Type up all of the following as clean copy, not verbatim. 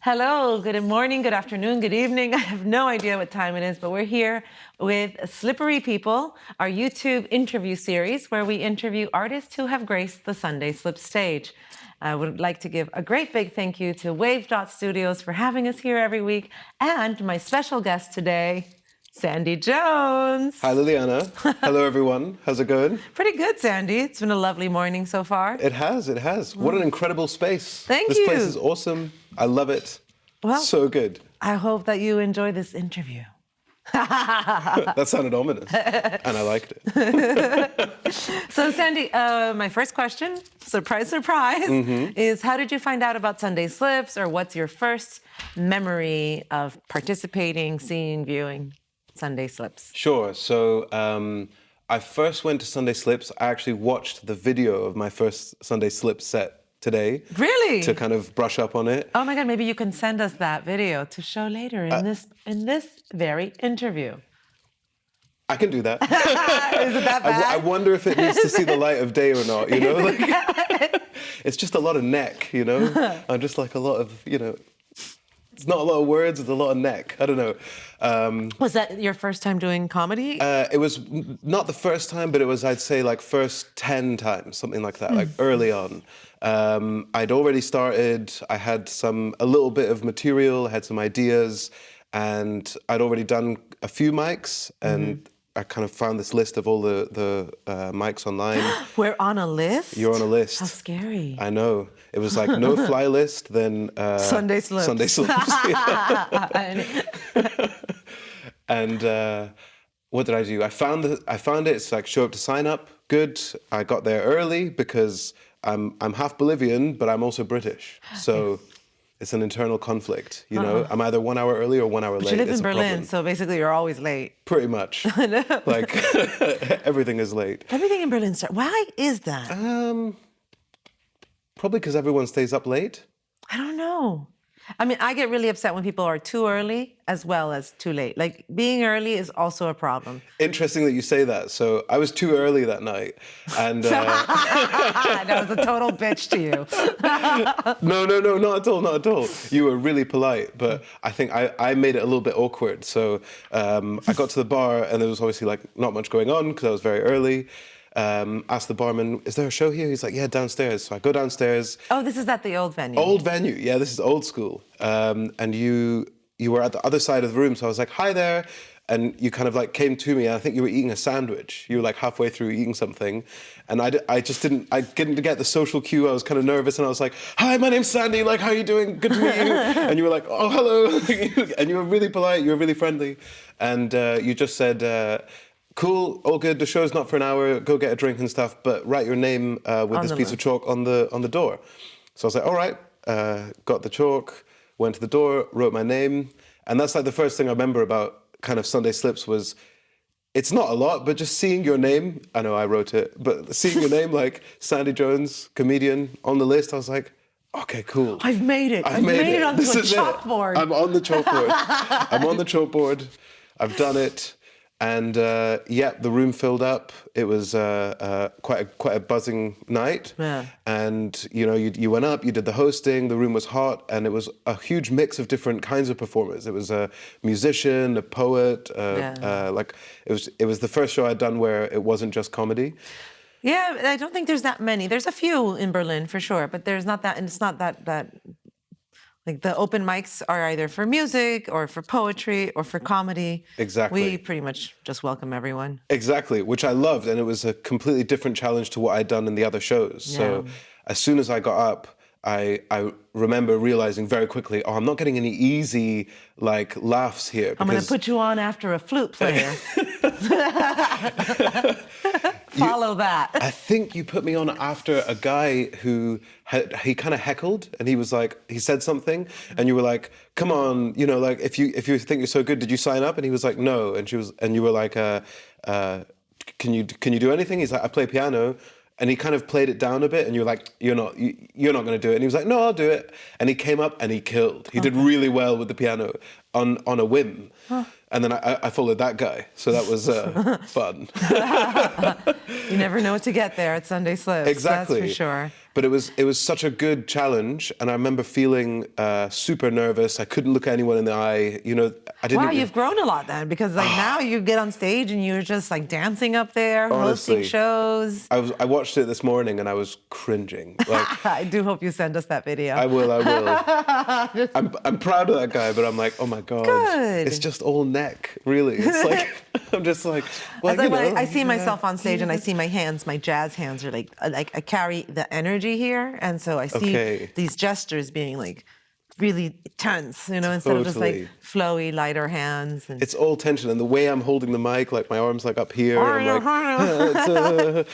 Hello, good morning, good afternoon, good evening. I have no idea what time it is, but we're here with Slippery People, our YouTube interview series where we interview artists who have graced the Sunday Slip stage. I would like to give a great big thank you to Wave Studios for having us here every week, and my special guest today, Sandy Jones. Hi, Liliana. Hello, everyone. How's it going? Pretty good, Sandy. It's been a lovely morning so far. It has. What an incredible space. Thank you. This place is awesome. I love it. Well, so good. I hope that you enjoy this interview. That sounded ominous, and I liked it. So, Sandy, my first question, surprise, surprise, is how did you find out about Sunday Slips, or what's your first memory of participating, seeing, viewing Sunday Slips? Sure. So I first went to Sunday Slips. I actually watched the video of my first Sunday Slips set today. Really? To kind of brush up on it. Oh my God, maybe you can send us that video to show later in this very interview. I can do that. Is it that bad? I wonder if it needs to see the light of day or not, you know? Like, it's just a lot of neck, you know? I'm just like a lot of, you know, it's not a lot of words, it's a lot of neck. I don't know. Was that your first time doing comedy? It was not the first time, but it was, I'd say, like first 10 times, something like that, like early on. I'd already started, I had a little bit of material, I had some ideas, and I'd already done a few mics, and I kind of found this list of all the mics online. We're on a list? You're on a list. How scary. I know. It was like no-fly list, then... Sunday Slips. Sunday Slips. And what did I do? I found it. It's like show up to sign up. Good. I got there early because I'm half Bolivian, but I'm also British. So it's an internal conflict, you know? I'm either 1 hour early or 1 hour late. You live it's in Berlin, so basically you're always late. Pretty much. Like, everything is late. Everything in Berlin why is that? Probably because everyone stays up late. I don't know. I mean, I get really upset when people are too early as well as too late. Like, being early is also a problem. Interesting that you say that. So I was too early that night. And that was a total bitch to you. No, not at all. You were really polite, but I think I made it a little bit awkward. So I got to the bar, and there was obviously like not much going on because I was very early. Asked the barman, is there a show here? He's like, yeah, downstairs. So I go downstairs. Oh, this is at the old venue. Old venue, yeah, this is old school. And you were at the other side of the room, so I was like, hi there. And you kind of like came to me, and I think you were eating a sandwich. You were like halfway through eating something. And I didn't get the social cue. I was kind of nervous, and I was like, hi, my name's Sandy, like, how are you doing? Good to meet you. And you were like, oh, hello. And you were really polite, you were really friendly. And you just said, cool, all good, the show's not for an hour, go get a drink and stuff, but write your name with this piece of chalk on the door. So I was like, all right, got the chalk, went to the door, wrote my name, and that's like the first thing I remember about kind of Sunday Slips was, it's not a lot, but just seeing your name, I know I wrote it, but seeing your name, like Sandy Jones, comedian, on the list, I was like, okay, cool. I've made it. I've made it onto a chalkboard. I'm on the chalkboard. I've done it. And yeah, the room filled up. It was quite a buzzing night. Yeah. And you know, you went up, you did the hosting. The room was hot, and it was a huge mix of different kinds of performers. It was a musician, a poet. Like it was the first show I'd done where it wasn't just comedy. Yeah, I don't think there's that many. There's a few in Berlin for sure, but there's not that, and it's not that. Like, the open mics are either for music or for poetry or for comedy. Exactly. We pretty much just welcome everyone. Exactly, which I loved, and it was a completely different challenge to what I'd done in the other shows. Yeah. So as soon as I got up, I remember realizing very quickly, oh, I'm not getting any easy like laughs here. I'm going to put you on after a flute player. Follow that. I think you put me on after a guy who he kind of heckled, and he was like, he said something, and you were like, come on, you know, like if you think you're so good, did you sign up? And he was like, no, and you were like, can you do anything? He's like, I play piano. And he kind of played it down a bit, and you're like, you're not going to do it. And he was like, no, I'll do it. And he came up and he killed. He did really well with the piano on a whim. Huh. And then I followed that guy. So that was fun. You never know what to get there at Sunday Slips. Exactly. That's for sure. But it was such a good challenge, and I remember feeling super nervous. I couldn't look anyone in the eye. You know, I didn't. Wow, you've grown a lot then, because like now you get on stage and you're just like dancing up there, Honestly, hosting shows. I watched it this morning and I was cringing. Like, I do hope you send us that video. I will. I'm proud of that guy, but I'm like, oh my God. Good. It's just all neck, really. It's like, I'm just like, well, It's like you when know, I see myself on stage and I see my hands, my jazz hands are like I carry the energy here. And so I see these gestures being like really tense, you know, instead of just like flowy, lighter hands. And it's all tension. And the way I'm holding the mic, like my arm's like up here. And I'm like,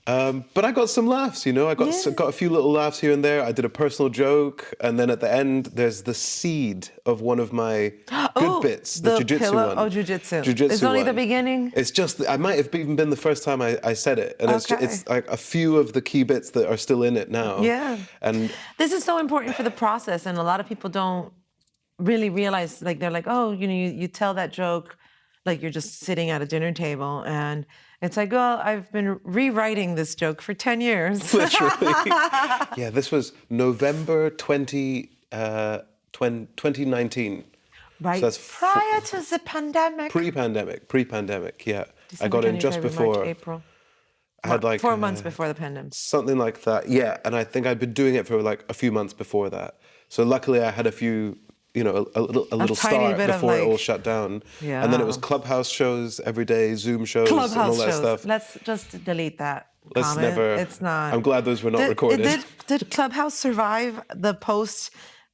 but I got some laughs, you know. I got a few little laughs here and there. I did a personal joke, and then at the end, there's the seed of one of my good bits, the jiu-jitsu one. Oh, jiu-jitsu. Jiu-jitsu It's only one. the beginning? It's just, I might have even been the first time I said it, and it's like a few of the key bits that are still in it now. Yeah. And this is so important for the process, and a lot of people don't really realize, like they're like, oh, you know, you tell that joke like you're just sitting at a dinner table, and it's like, well, I've been rewriting this joke for 10 years. Literally. Yeah, this was November 2019. Right, so that's prior to the pandemic. Pre-pandemic, yeah. December, I got in January, just February, before. March, April. I had like 4 months before the pandemic. something like that, yeah. And I think I'd been doing it for like a few months before that. So luckily I had a few, you know, a little start before it all shut down. Yeah. And then it was Clubhouse shows every day, Zoom shows, and all that stuff. Let's just delete that Let's comment. never. It's not. I'm glad those were not recorded. Did Clubhouse survive the post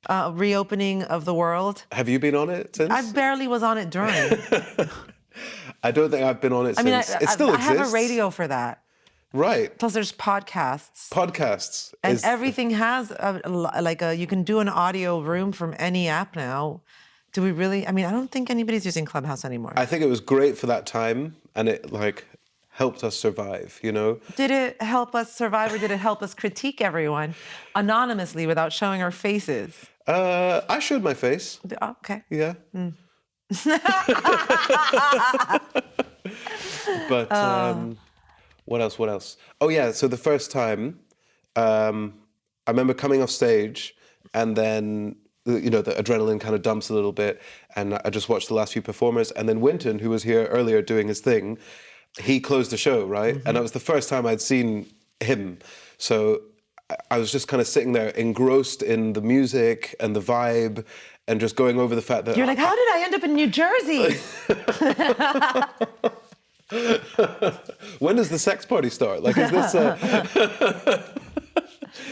reopening of the world? Have you been on it since? I barely was on it during. I don't think I've been on it since. I mean, it still I exists. have a radio for that. Right. Plus, there's podcasts. Podcasts. And everything has you can do an audio room from any app now. Do we really? I mean, I don't think anybody's using Clubhouse anymore. I think it was great for that time, and it like helped us survive, you know? Did it help us survive, or did it help us critique everyone anonymously without showing our faces? I showed my face. Oh, okay. Yeah. But what else? Oh yeah, so the first time, I remember coming off stage, and then you know the adrenaline kind of dumps a little bit, and I just watched the last few performers, and then Winton, who was here earlier doing his thing, he closed the show, right? And that was the first time I'd seen him, so I was just kind of sitting there engrossed in the music and the vibe, and just going over the fact that you're like, how did I end up in New Jersey? When does the sex party start? Like, is this?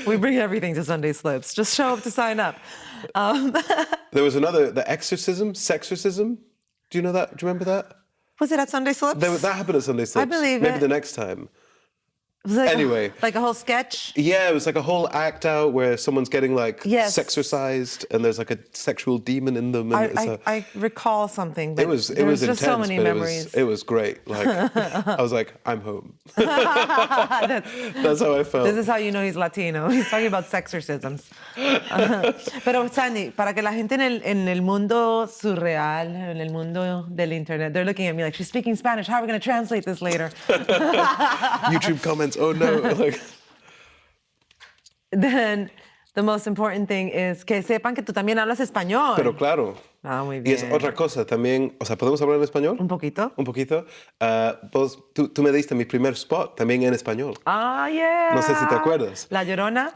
We bring everything to Sunday Slips. Just show up to sign up. There was another, the sexorcism. Do you know that? Do you remember that? Was it at Sunday Slips? That happened at Sunday Slips. I believe Maybe it. the next time. It was like Anyway. like a whole sketch? Yeah, it was like a whole act out where someone's getting like sexorcised, and there's like a sexual demon in them. And I recall something, but it was just intense, so many but memories. it was great. Like I was like, I'm home. That's how I felt. This is how you know he's Latino. He's talking about sexorcisms. Pero Sandy, para que la gente en el mundo surreal, en el mundo del internet, they're looking at me like, she's speaking Spanish. How are we going to translate this later? YouTube comments. Oh no! Like. Then the most important thing is que sepan que tú también hablas español. Pero claro. Ah, muy Y bien. es otra cosa también, o sea, ¿podemos hablar en español? Un poquito. Un poquito. Tú me diste mi primer spot también en español. Ah, yeah. No sé si te acuerdas. La Llorona?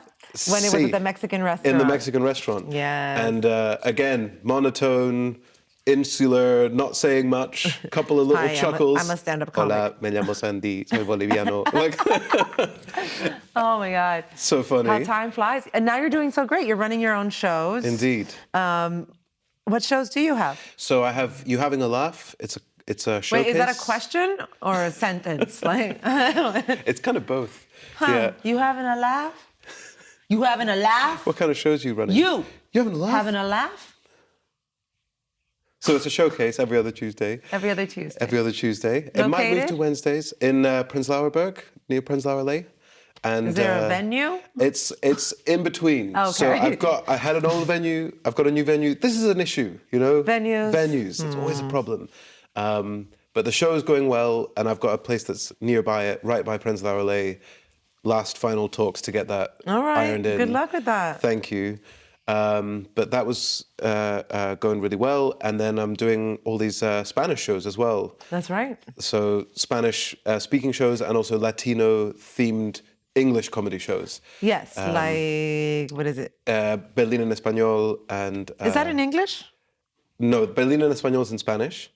When it was at the Mexican restaurant. In the Mexican restaurant. Yeah. And again, monotone, insular, not saying much, couple of little chuckles. I'm a stand-up comic. Hola, me llamo Sandy, soy boliviano. Like, oh my God. so funny. How time flies. And now you're doing so great. You're running your own shows. Indeed. What shows do you have? So I have You Having a Laugh. It's a showcase. Wait, is that a question or a sentence? Like, It's kind of both. huh, Yeah. You having a laugh? You having a laugh? What kind of shows are you running? You having a laugh? having a laugh? So it's a showcase every other Tuesday. Every other Tuesday. Every other Tuesday. It might move to Wednesdays in Prenzlauer Berg, near Prenzlauer Alley. And is there a venue? It's in between. Okay. So I had an old venue. I've got a new venue. This is an issue, you know. Venues. It's always a problem. But the show is going well, and I've got a place that's nearby it, right by Prenzlauer Alley. last final talks to get that All right. ironed in. Good luck with that. Thank you. But that was going really well. And then I'm doing all these Spanish shows as well. That's right. So Spanish speaking shows and also Latino-themed English comedy shows. Yes, like, what is it? Berlin en Español and... Is that in English? No, Berlin en Español is in Spanish.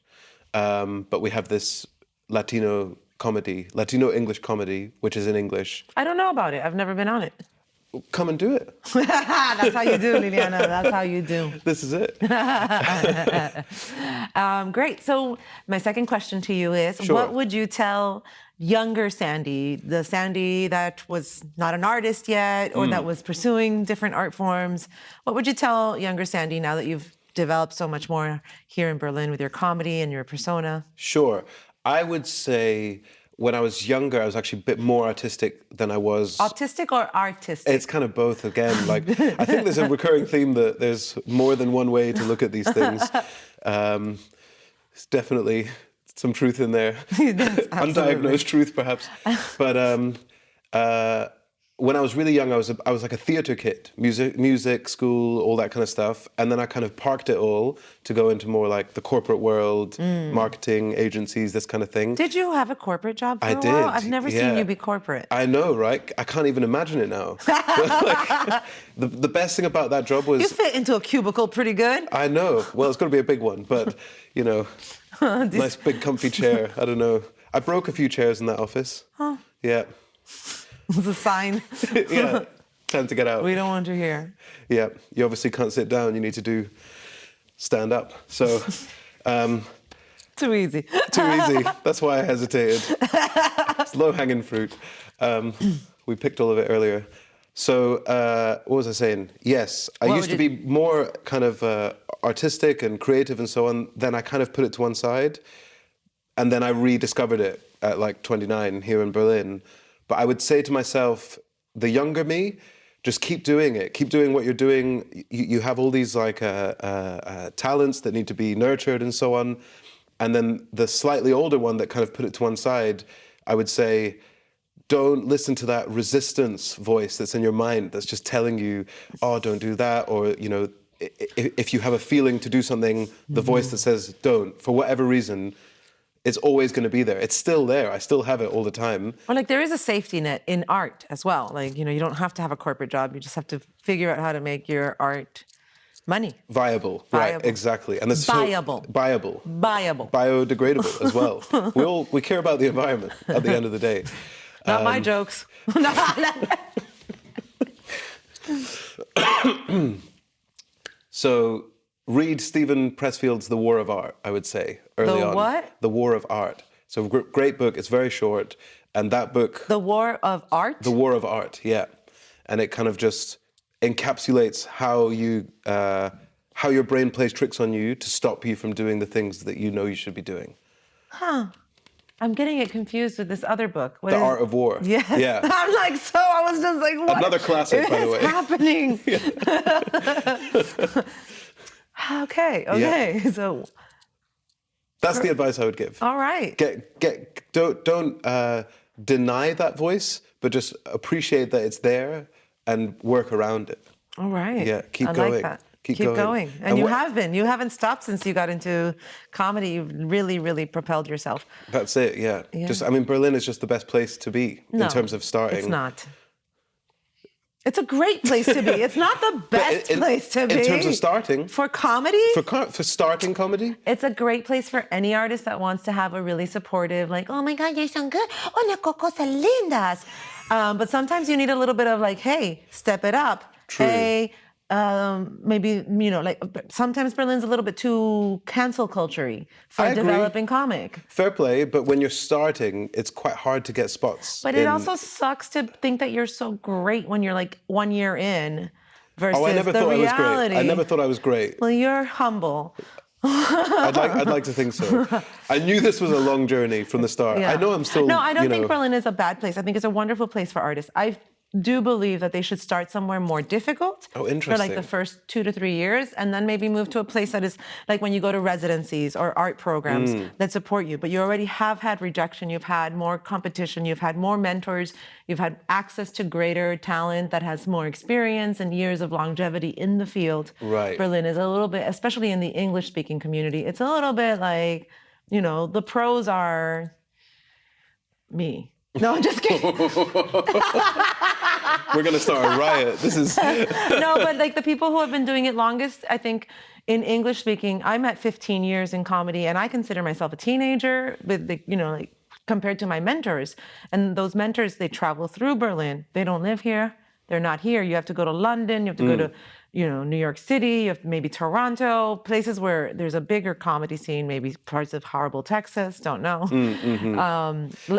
But we have this Latino English comedy, which is in English. I don't know about it. I've never been on it. Come and do it. That's how you do, Liliana. That's how you do. This is it. Great. So my second question to you is, Sure. what would you tell younger Sandy, the Sandy that was not an artist yet or that was pursuing different art forms? What would you tell younger Sandy now that you've developed so much more here in Berlin with your comedy and your persona? Sure. I would say when I was younger, I was actually a bit more artistic than I was. Autistic or artistic? It's kind of both again. Like, I think there's a recurring theme that there's more than one way to look at these things. There's definitely some truth in there. Undiagnosed truth, perhaps. But when I was really young, I was like a theater kid, music school, all that kind of stuff. And then I kind of parked it all to go into more like the corporate world, marketing agencies, this kind of thing. Did you have a corporate job for a did, while? I've never seen yeah. you be corporate. I know, right? I can't even imagine it now. Like, the best thing about that job was... You fit into a cubicle pretty good. I know. Well, it's got to be a big one, but, you know, nice big comfy chair. I don't know. I broke a few chairs in that office. Huh. Yeah. It was a sign. Yeah, time to get out. We don't want you here. Yeah, you obviously can't sit down. You need to do stand up. So, Too easy. too easy. That's why I hesitated. It's low-hanging fruit. We picked all of it earlier. So, what was I saying? Yes, I used to be more kind of artistic and creative and so on. Then I kind of put it to one side. And then I rediscovered it at like 29 here in Berlin. But I would say to myself, the younger me, just keep doing it. Keep doing what you're doing. You have all these like talents that need to be nurtured and so on. And then the slightly older one that kind of put it to one side, I would say, don't listen to that resistance voice that's in your mind that's just telling you, oh, don't do that. Or, you know, if you have a feeling to do something, the voice that says don't, for whatever reason, it's always going to be there. It's still there. I still have it all the time. Or like there is a safety net in art as well. Like, you know, you don't have to have a corporate job. You just have to figure out how to make your art money. Viable. Right, exactly. And viable. Viable. Viable. Biodegradable as well. We care about the environment at the end of the day. Not my jokes. So read Stephen Pressfield's The War of Art, I would say, early on. The what? The War of Art. So great book. It's very short. And that book... The War of Art? The War of Art, yeah. And it kind of just encapsulates how your brain plays tricks on you to stop you from doing the things that you know you should be doing. Huh. I'm getting it confused with this other book. The Art of War. Yes. Yeah. I'm like, so I was just like, what? Another classic, by the way. What's happening? Okay. Yeah. So that's the advice I would give. all right. Don't deny that voice, but just appreciate that it's there and work around it. All right. Yeah, keep I going. like that. Keep going. And you have been. You haven't stopped since you got into comedy. You've really, really propelled yourself. That's it, yeah. Berlin is just the best place to be in terms of starting. It's not. It's a great place to be. It's not the best place to be. In terms of starting. For comedy? For starting comedy? It's a great place for any artist that wants to have a really supportive, like, oh my God, you're so good. Una cosas lindas. But sometimes you need a little bit of like, hey, step it up. True. Hey, maybe, you know, like sometimes Berlin's a little bit too cancel culture-y for a developing comic. Fair play, but when you're starting, it's quite hard to get spots. But it also sucks to think that you're so great when you're like 1 year in versus I never the thought reality. I was great. I never thought I was great. Well, you're humble. I'd like to think so. I knew this was a long journey from the start. Yeah. I know I'm still. No, I don't think Berlin is a bad place. I think it's a wonderful place for artists. I've do believe that they should start somewhere more difficult Oh, for like interesting. the first 2 to 3 years, and then maybe move to a place that is like when you go to residencies or art programs that support you. But you already have had rejection, you've had more competition, you've had more mentors, you've had access to greater talent that has more experience and years of longevity in the field. Right. Berlin is a little bit, especially in the English speaking community, it's a little bit like, you know, the pros are me. No, I'm just kidding. We're going to start a riot. This is... No, but like the people who have been doing it longest, I think in English speaking, I'm at 15 years in comedy and I consider myself a teenager with the, you know, like compared to my mentors. And those mentors, they travel through Berlin. They don't live here. They're not here. You have to go to London. You have to go to, you know, New York City. You have maybe Toronto, places where there's a bigger comedy scene, maybe parts of horrible Texas, don't know.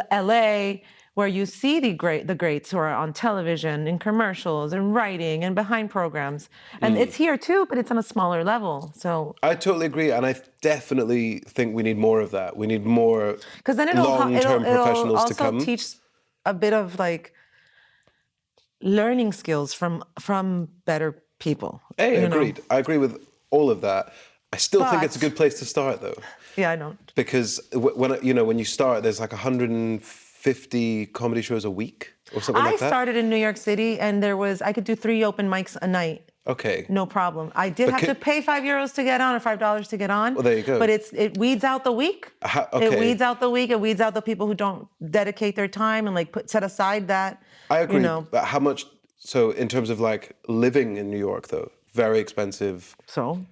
LA, where you see the greats who are on television, in commercials, and writing, and behind programs. And it's here too, but it's on a smaller level. So I totally agree, and I definitely think we need more of that. We need more because then long-term it'll professionals also to come. teach a bit of like learning skills from better people. Hey, you know? agreed. I agree with all of that. I still think it's a But- good place to start, though, Yeah, I don't. because when you start, there's like 150 comedy shows a week or something I like that. started in New York City, and I could do 3 open mics a night. Okay. No problem. I did have to pay €5 to get on or $5 to get on. Well, there you go. But it weeds out the week. Okay. It weeds out the week. It weeds out the people who don't dedicate their time and like set aside that. I agree. You know, But how much? So in terms of like living in New York, though, very expensive. so.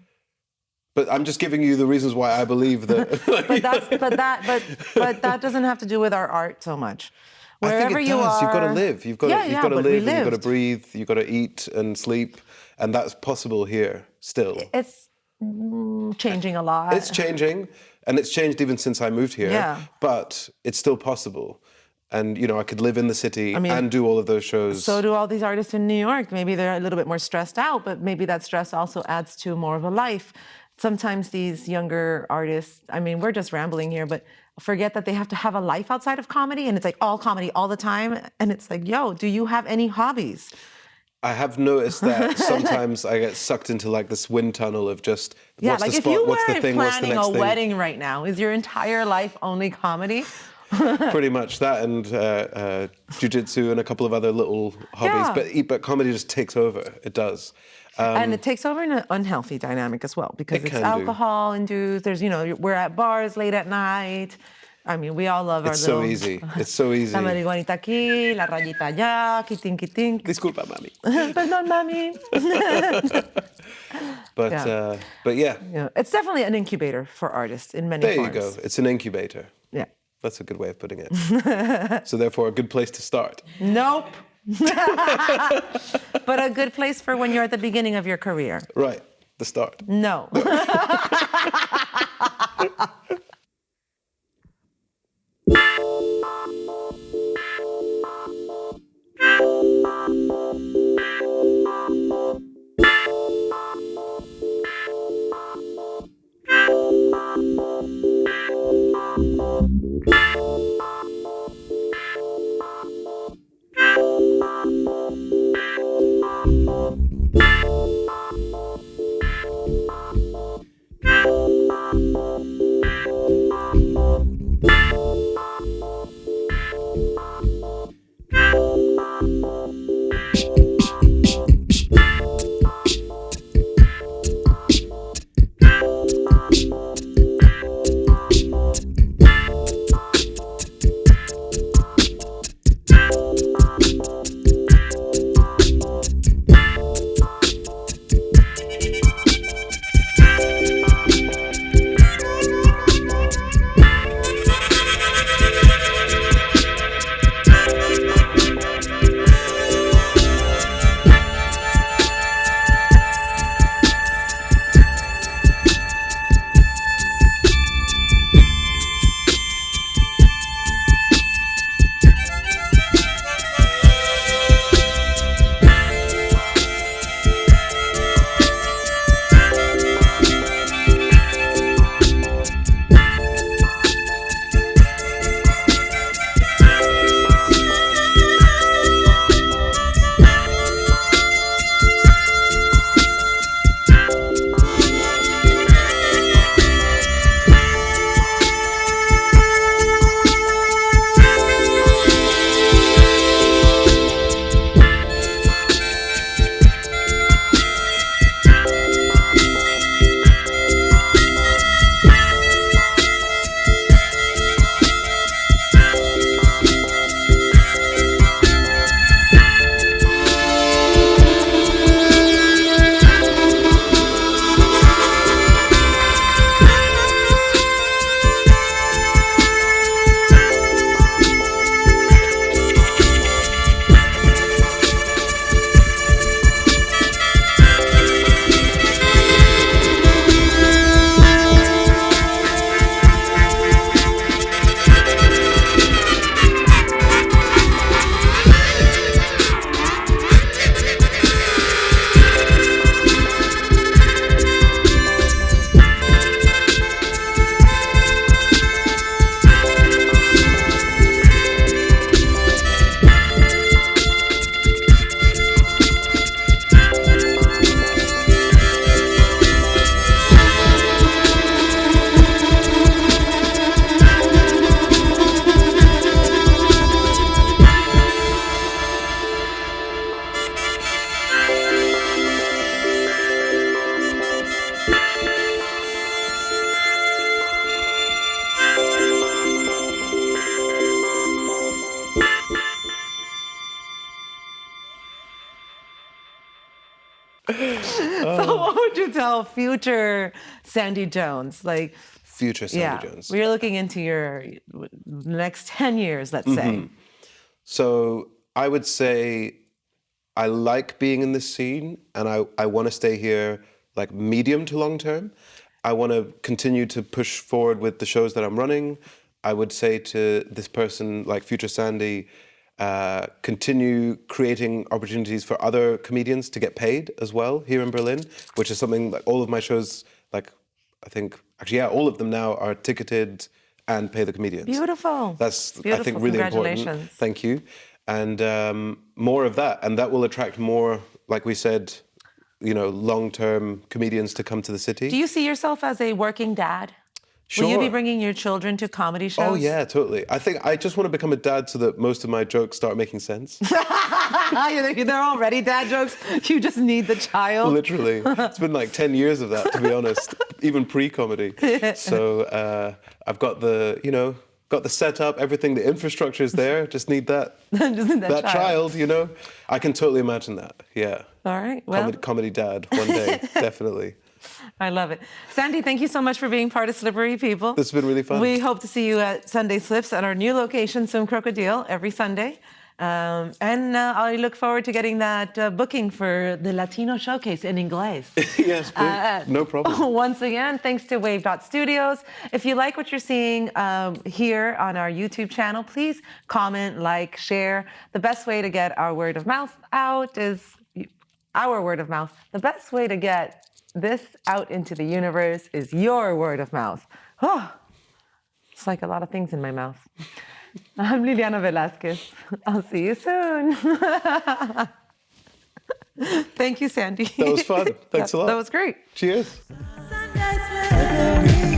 But I'm just giving you the reasons why I believe that. But that doesn't have to do with our art so much. I Wherever think it you does. are, You've got to live. You've got to but we live. And you've got to lived. breathe. You've got to eat and sleep, and that's possible here still. It's changing a lot. It's changing, and it's changed even since I moved here. Yeah. But it's still possible, and I could live in the city and do all of those shows. So do all these artists in New York. Maybe they're a little bit more stressed out, but maybe that stress also adds to more of a life. Sometimes these younger artists, I mean, we're just rambling here, but forget that they have to have a life outside of comedy, and it's like all comedy all the time. And it's like, yo, do you have any hobbies? I have noticed that sometimes I get sucked into like this wind tunnel of just what's like the if spot, you what's the weren't thing, what's the planning next a thing. wedding right now, is your entire life only comedy? Pretty much that, and jiu-jitsu and a couple of other little hobbies. Yeah. But comedy just takes over. It does. And it takes over in an unhealthy dynamic as well, because It it's can do. alcohol induced. There's, we're at bars late at night. I mean, we all love our It's little... so easy. It's so easy. La marihuanita aquí, la rayita allá, quitín, quitín. Disculpa, mami. Perdón, mami. But yeah, Yeah, it's definitely an incubator for artists in many there forms. you go. It's an incubator. Yeah. That's a good way of putting it. So therefore, a good place to start. Nope. But a good place for when you're at the beginning of your career. Right, the start. No. So what would you tell future Sandy Jones? Like, Future Sandy Jones. we're looking into your next 10 years, let's say. So I would say I like being in this scene, and I want to stay here like medium to long term. I want to continue to push forward with the shows that I'm running. I would say to this person, like future Sandy, continue creating opportunities for other comedians to get paid as well here in Berlin, which is something like all of my shows, like I think, actually, yeah, all of them now are ticketed and pay the comedians. Beautiful. That's, Beautiful. I think, really important. Congratulations. Thank you. And more of that. And that will attract more, like we said, you know, long-term comedians to come to the city. Do you see yourself as a working dad? Sure. Will you be bringing your children to comedy shows? Oh, yeah, totally. I think I just want to become a dad so that most of my jokes start making sense. They're already dad jokes. You just need the child. Literally. It's been like 10 years of that, to be honest, even pre-comedy. So I've got the, you know, got the setup, everything, the infrastructure is there. Just need that, Just need that child, you know. I can totally imagine that, yeah. All right, well. Comedy dad, one day, definitely. I love it. Sandy, thank you so much for being part of Slippery People. This has been really fun. We hope to see you at Sunday Slips at our new location, Swim Crocodile, every Sunday. I look forward to getting that booking for the Latino Showcase in English. Yes, please. No problem. Once again, thanks to Wave.Studios. If you like what you're seeing here on our YouTube channel, please comment, like, share. The best way to get our word of mouth out is our word of mouth. The best way to get this out into the universe is your word of mouth. Oh, it's like a lot of things in my mouth. I'm Liliana Velasquez. I'll see you soon. Thank you, Sandy. That was fun. Thanks a lot. That was great. Cheers. Sunday Slippery.